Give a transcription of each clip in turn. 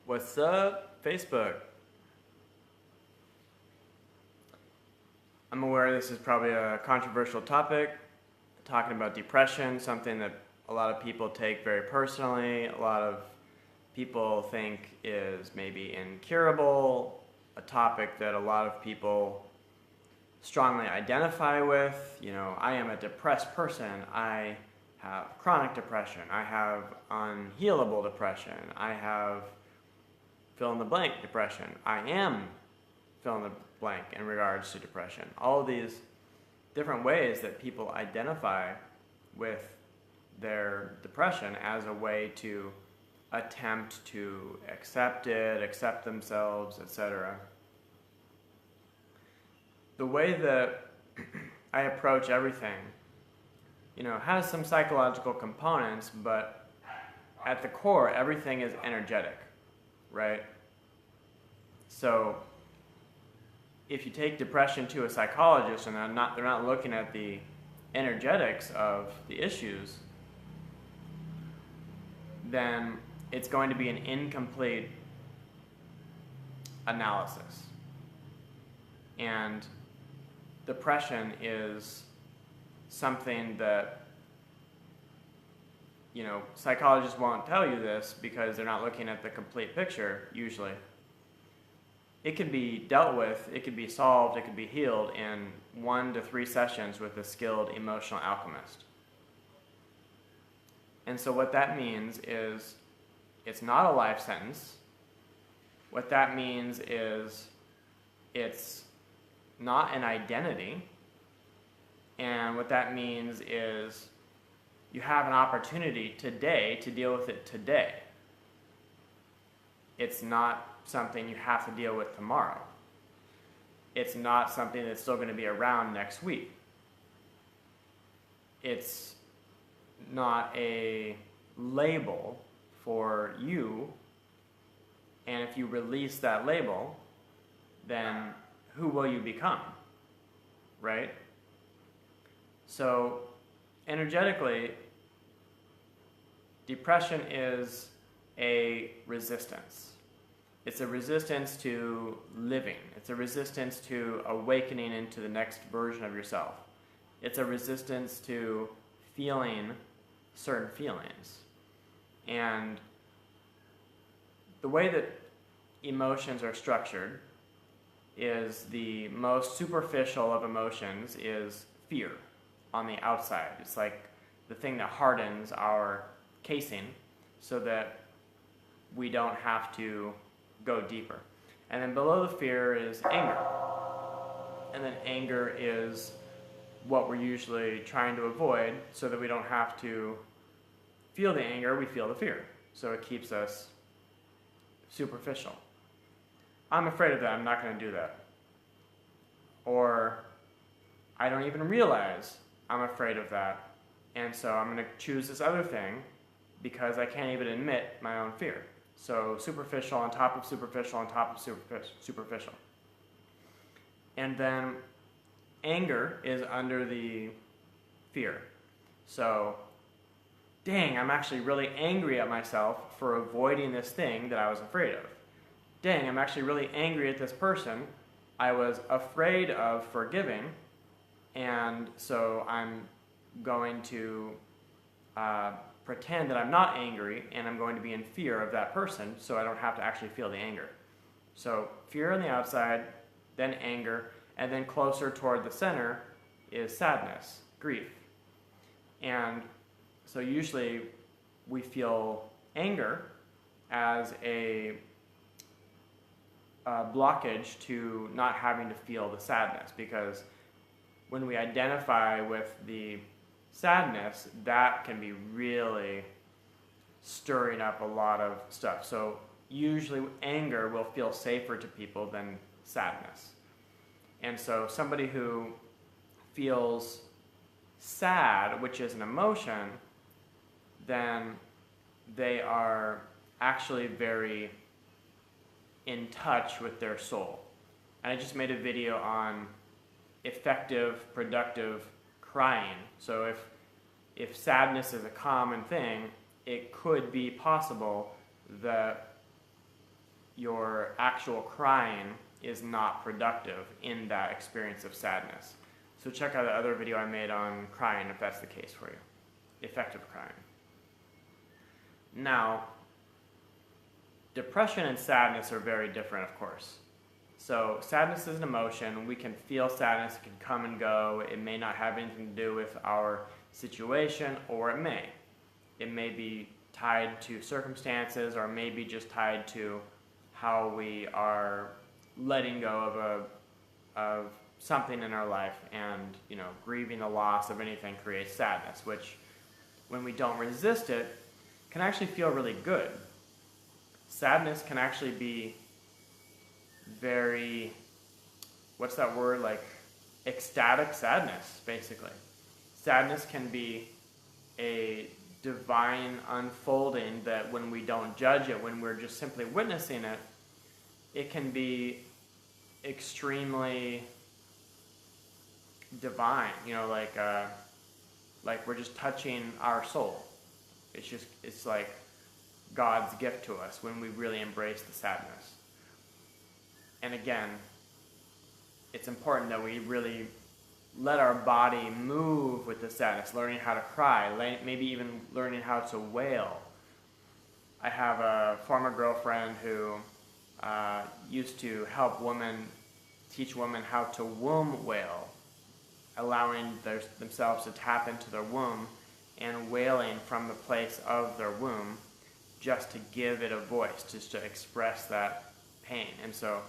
What's up, Facebook? I'm aware this is probably a controversial topic, talking about depression, something that a lot of people take very personally, a lot of people think is maybe incurable, a topic that a lot of people strongly identify with. You know, I am a depressed person, I have chronic depression, I have unhealable depression, I have fill in the blank depression, I am fill in the blank in regards to depression. All of these different ways that people identify with their depression as a way to attempt to accept it, accept themselves, etc. The way that I approach everything, has some psychological components, but at the core, everything is energetic, right? So if you take depression to a psychologist and they're not looking at the energetics of the issues, then it's going to be an incomplete analysis. And depression is something that, psychologists won't tell you this because they're not looking at the complete picture usually. It can be dealt with, it can be solved, it can be healed in 1 to 3 sessions with a skilled emotional alchemist. And so what that means is it's not a life sentence. What that means is it's not an identity. And what that means is you have an opportunity today to deal with it today. It's not something you have to deal with tomorrow. It's not something that's still going to be around next week. It's not a label for you, and if you release that label, then who will you become, right? So energetically, depression is a resistance. It's a resistance to living. It's a resistance to awakening into the next version of yourself. It's a resistance to feeling certain feelings. And the way that emotions are structured is the most superficial of emotions is fear on the outside. It's like the thing that hardens our casing so that we don't have to go deeper. And then below the fear is anger. And then anger is what we're usually trying to avoid so that we don't have to feel the anger, we feel the fear. So it keeps us superficial. I'm afraid of that, I'm not going to do that. Or I don't even realize I'm afraid of that, and so I'm going to choose this other thing because I can't even admit my own fear. So superficial on top of superficial on top of superficial. And then anger is under the fear. So, dang, I'm actually really angry at myself for avoiding this thing that I was afraid of. Dang, I'm actually really angry at this person I was afraid of forgiving, and so I'm going to pretend that I'm not angry, and I'm going to be in fear of that person so I don't have to actually feel the anger. So fear on the outside, then anger, and then closer toward the center is sadness, grief. And so usually we feel anger as a blockage to not having to feel the sadness, because when we identify with the sadness, that can be really stirring up a lot of stuff. So usually anger will feel safer to people than sadness. And so somebody who feels sad, which is an emotion, then they are actually very in touch with their soul. And I just made a video on effective, productive crying. So if sadness is a common thing, it could be possible that your actual crying is not productive in that experience of sadness. So check out the other video I made on crying if that's the case for you. Effective crying. Now, depression and sadness are very different, of course. So sadness is an emotion. We can feel sadness. It can come and go. It may not have anything to do with our situation, or it may. It may be tied to circumstances, or maybe just tied to how we are letting go of something in our life, and grieving the loss of anything creates sadness, which when we don't resist it can actually feel really good. Sadness can actually be very, what's that word, like ecstatic sadness, basically. Sadness can be a divine unfolding that when we don't judge it, when we're just simply witnessing it, it can be extremely divine, like we're just touching our soul. It's like God's gift to us when we really embrace the sadness. And again, it's important that we really let our body move with the sadness, learning how to cry, maybe even learning how to wail. I have a former girlfriend who used to help teach women how to womb wail, allowing themselves to tap into their womb and wailing from the place of their womb just to give it a voice, just to express that pain. And so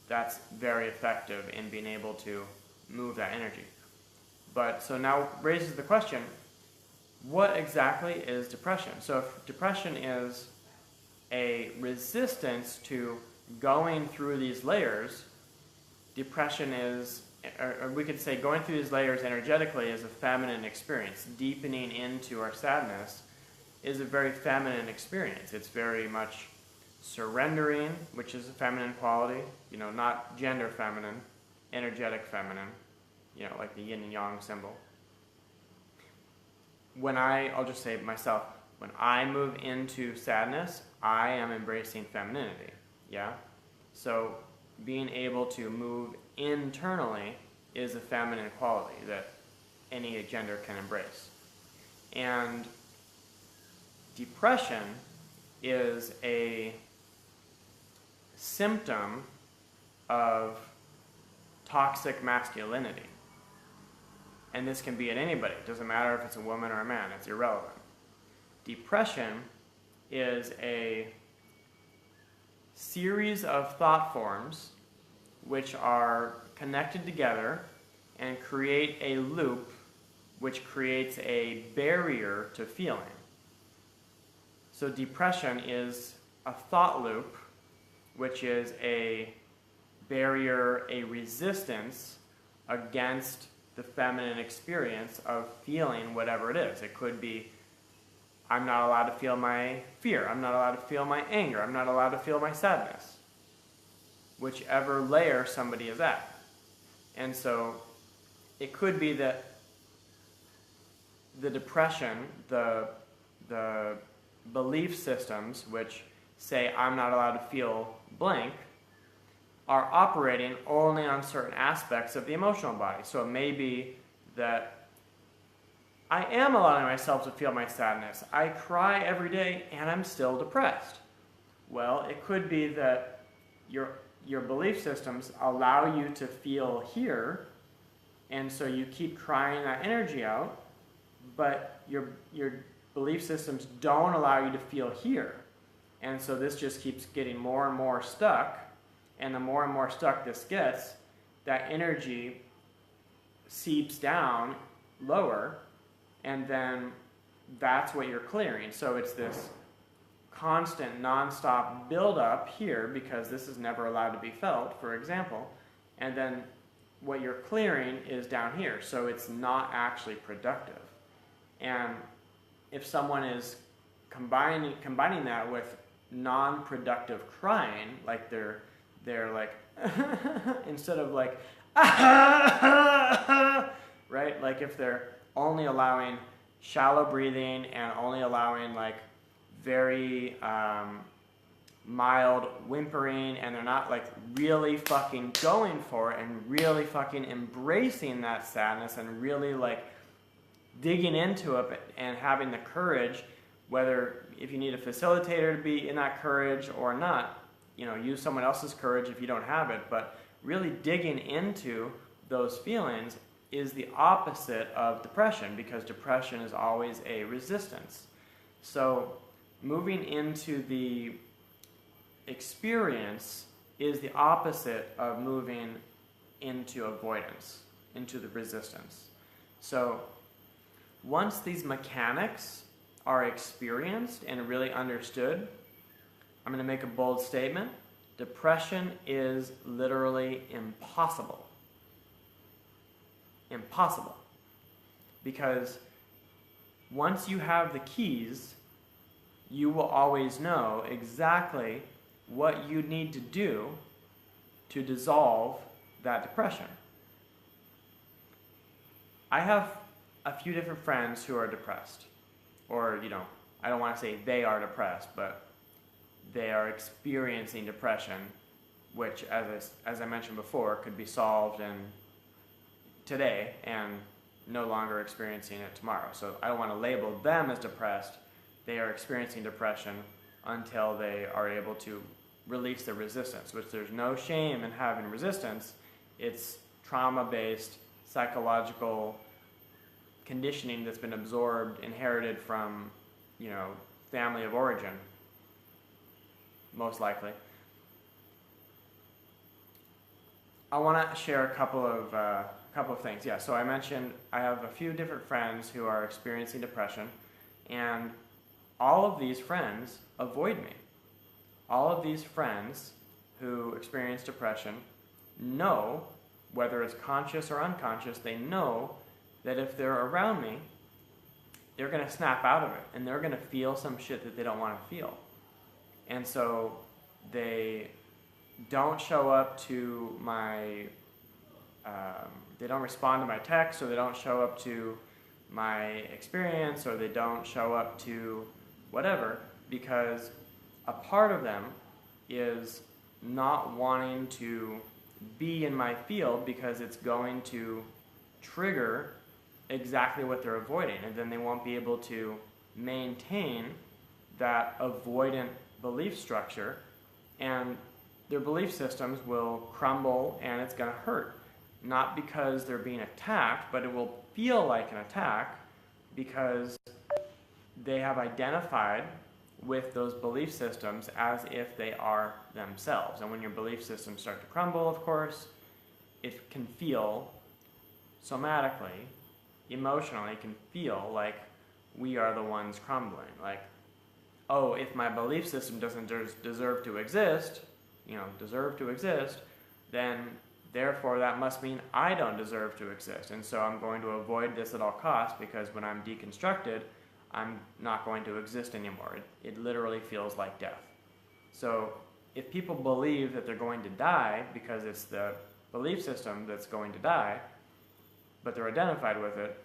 that's very effective in being able to move that energy. But so now raises the question, what exactly is depression? So if depression is a resistance to going through these layers, depression is, or we could say going through these layers energetically is a feminine experience. Deepening into our sadness is a very feminine experience. It's very much surrendering, which is a feminine quality, not gender feminine, energetic feminine, like the yin and yang symbol. I'll just say myself, when I move into sadness, I am embracing femininity, yeah? So being able to move internally is a feminine quality that any gender can embrace. And depression is a symptom of toxic masculinity. And this can be in anybody. It doesn't matter if it's a woman or a man. It's irrelevant. Depression is a series of thought forms which are connected together and create a loop which creates a barrier to feeling. So depression is a thought loop, which is a barrier, a resistance against the feminine experience of feeling whatever it is. It could be, I'm not allowed to feel my fear. I'm not allowed to feel my anger. I'm not allowed to feel my sadness. Whichever layer somebody is at. And so it could be that the depression, the belief systems which say I'm not allowed to feel blank, are operating only on certain aspects of the emotional body. So it may be that I am allowing myself to feel my sadness. I cry every day and I'm still depressed. Well, it could be that your belief systems allow you to feel here, and so you keep crying that energy out, but your belief systems don't allow you to feel here. And so this just keeps getting more and more stuck, and the more and more stuck this gets, that energy seeps down lower, and then that's what you're clearing. So it's this constant, non-stop build-up here, because this is never allowed to be felt, for example, and then what you're clearing is down here, so it's not actually productive. And if someone is combining that with non-productive crying, like they're like instead of like right, like if they're only allowing shallow breathing and only allowing like very mild whimpering, and they're not like really fucking going for it and really fucking embracing that sadness and really like digging into it and having the courage, whether if you need a facilitator to be in that courage or not, you know, use someone else's courage if you don't have it, but really digging into those feelings is the opposite of depression, because depression is always a resistance. So moving into the experience is the opposite of moving into avoidance, into the resistance. So once these mechanics are experienced and really understood, I'm going to make a bold statement. Depression is literally impossible. Impossible. Because once you have the keys, you will always know exactly what you need to do to dissolve that depression. I have a few different friends who are depressed. Or, you know, I don't want to say they are depressed, but they are experiencing depression, which, as I mentioned before, could be solved in today and no longer experiencing it tomorrow. So I don't want to label them as depressed. They are experiencing depression until they are able to release the resistance, which there's no shame in having resistance. It's trauma-based, psychological conditioning that's been absorbed, inherited from, you know, family of origin, most likely. I want to share a couple of things. Yeah, so I mentioned I have a few different friends who are experiencing depression, and all of these friends avoid me. All of these friends who experience depression know, whether it's conscious or unconscious, they know that if they're around me, they're going to snap out of it, and they're going to feel some shit that they don't want to feel. And so they don't show up to my, they don't respond to my text, or they don't show up to my experience, or they don't show up to whatever, because a part of them is not wanting to be in my field because it's going to trigger exactly what they're avoiding, and then they won't be able to maintain that avoidant belief structure, and their belief systems will crumble and it's going to hurt. Not because they're being attacked, but it will feel like an attack because they have identified with those belief systems as if they are themselves. And when your belief systems start to crumble, of course, it can feel somatically, emotionally, can feel like we are the ones crumbling. Like, oh, if my belief system doesn't deserve to exist, then therefore that must mean I don't deserve to exist. And so I'm going to avoid this at all costs, because when I'm deconstructed, I'm not going to exist anymore. It literally feels like death. So if people believe that they're going to die because it's the belief system that's going to die, but they're identified with it,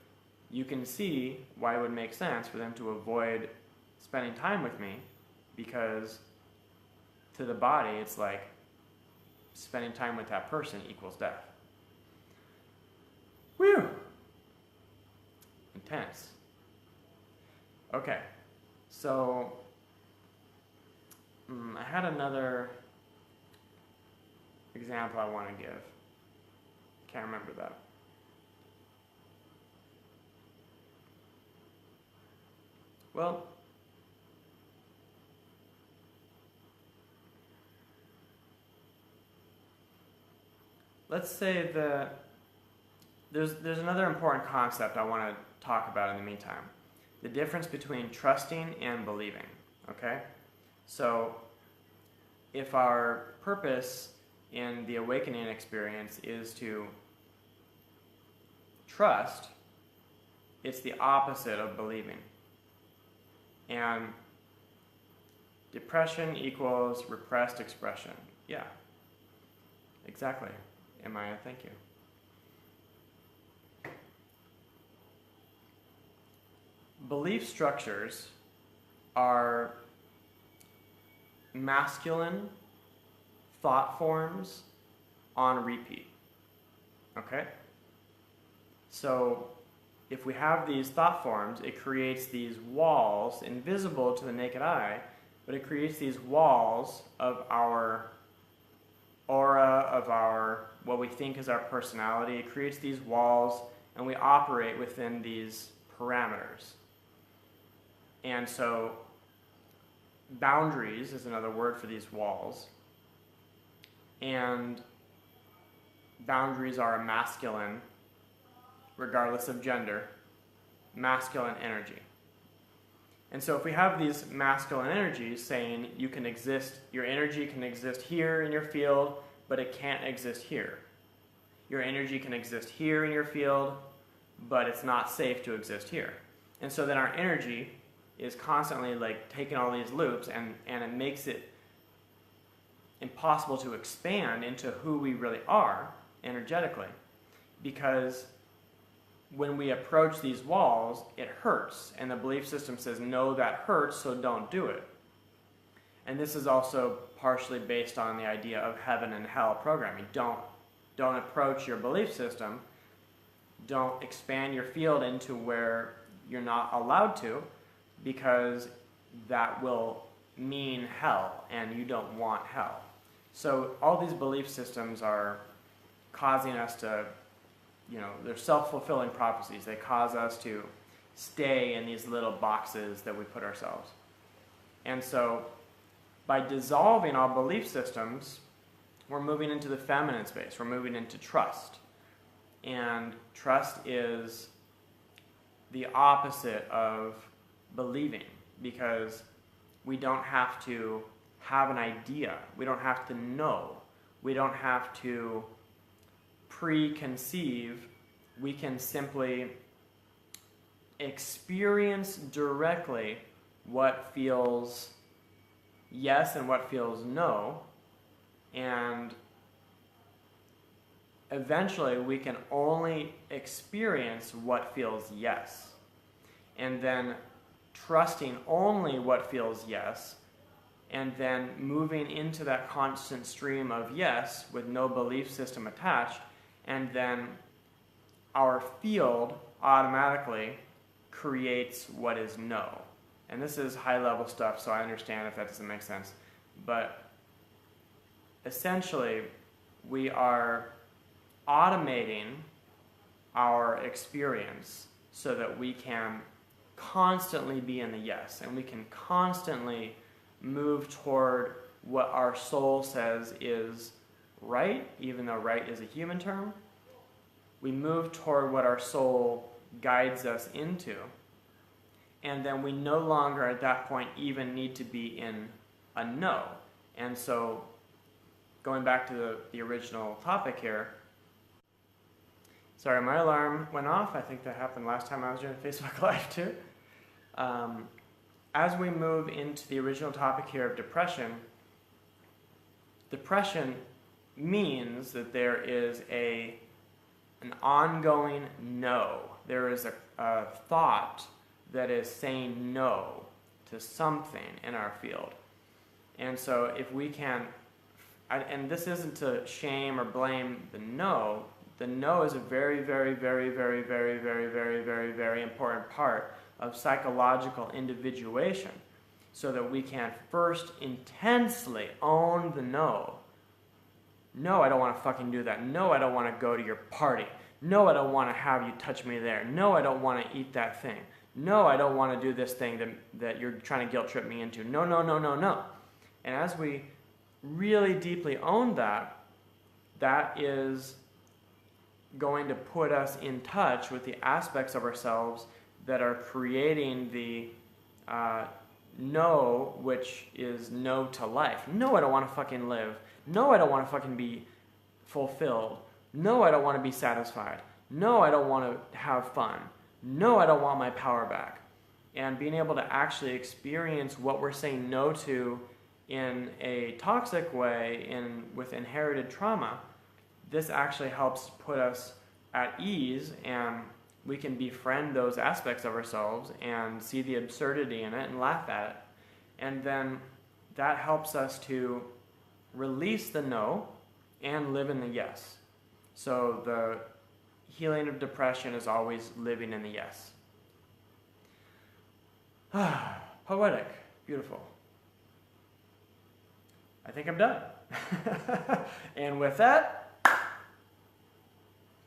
you can see why it would make sense for them to avoid spending time with me, because to the body, it's like spending time with that person equals death. Whew! Intense. Okay, so I had another example I want to give. Can't remember that. Well, let's say that there's another important concept I want to talk about in the meantime. The difference between trusting and believing, okay? So if our purpose in the awakening experience is to trust, it's the opposite of believing. And depression equals repressed expression. Yeah, exactly. Maya, thank you. Belief structures are masculine thought forms on repeat. Okay? So if we have these thought forms, it creates these walls, invisible to the naked eye, but it creates these walls of our aura, of our what we think is our personality. It creates these walls, and we operate within these parameters. And so boundaries is another word for these walls. And boundaries are a masculine, regardless of gender, masculine energy. And so if we have these masculine energies saying you can exist, your energy can exist here in your field, but it can't exist here. Your energy can exist here in your field, but it's not safe to exist here. And so then our energy is constantly like taking all these loops, and it makes it impossible to expand into who we really are energetically, because when we approach these walls, it hurts, and the belief system says, no, that hurts, so don't do it. And this is also partially based on the idea of heaven and hell programming. Don't approach your belief system. Don't expand your field into where you're not allowed to, because that will mean hell, and you don't want hell. So all these belief systems are causing us to, they're self-fulfilling prophecies. They cause us to stay in these little boxes that we put ourselves. And so by dissolving all belief systems, we're moving into the feminine space. We're moving into trust. And trust is the opposite of believing, because we don't have to have an idea. We don't have to know. We don't have to preconceive. We can simply experience directly what feels yes and what feels no, and eventually we can only experience what feels yes, and then trusting only what feels yes, and then moving into that constant stream of yes with no belief system attached, and then our field automatically creates what is no. And this is high level stuff, so I understand if that doesn't make sense. But essentially, we are automating our experience so that we can constantly be in the yes, and we can constantly move toward what our soul says is right, even though right is a human term. We move toward what our soul guides us into, and then we no longer at that point even need to be in a no. And so going back to the original topic here, sorry, my alarm went off. I think that happened last time I was doing Facebook Live too. As we move into the original topic here of depression, depression means that there is an ongoing no. There is a thought that is saying no to something in our field. And so if we can, and this isn't to shame or blame the no is a very, very, very, very, very, very, very, very, very important part of psychological individuation, so that we can first intensely own the no. No, I don't want to fucking do that. No, I don't want to go to your party. No, I don't want to have you touch me there. No, I don't want to eat that thing. No, I don't want to do this thing that you're trying to guilt trip me into. No, no, no, no, no. And as we really deeply own that, that is going to put us in touch with the aspects of ourselves that are creating the no, which is no to life. No, I don't want to fucking live. No, I don't want to fucking be fulfilled. No, I don't want to be satisfied. No, I don't want to have fun. No, I don't want my power back. And being able to actually experience what we're saying no to in a toxic way, with inherited trauma, this actually helps put us at ease, and we can befriend those aspects of ourselves and see the absurdity in it and laugh at it. And then that helps us to release the no and live in the yes. So the healing of depression is always living in the yes. Poetic. Beautiful. I think I'm done. And with that,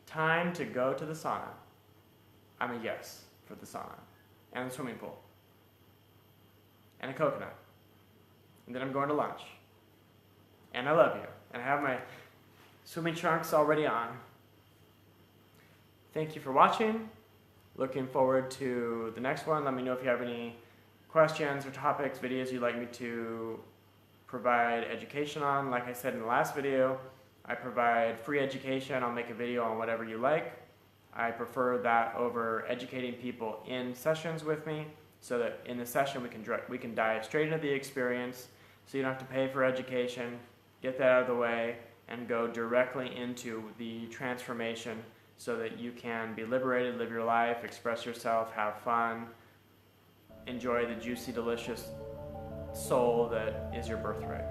time to go to the sauna. I'm a yes for the sauna and the swimming pool and a coconut. And then I'm going to lunch. And I love you. And I have my swimming trunks already on. Thank you for watching. Looking forward to the next one. Let me know if you have any questions or topics, videos you'd like me to provide education on. Like I said in the last video, I provide free education. I'll make a video on whatever you like. I prefer that over educating people in sessions with me, so that in the session we can dive straight into the experience, so you don't have to pay for education, get that out of the way, and go directly into the transformation so that you can be liberated, live your life, express yourself, have fun, enjoy the juicy, delicious soul that is your birthright.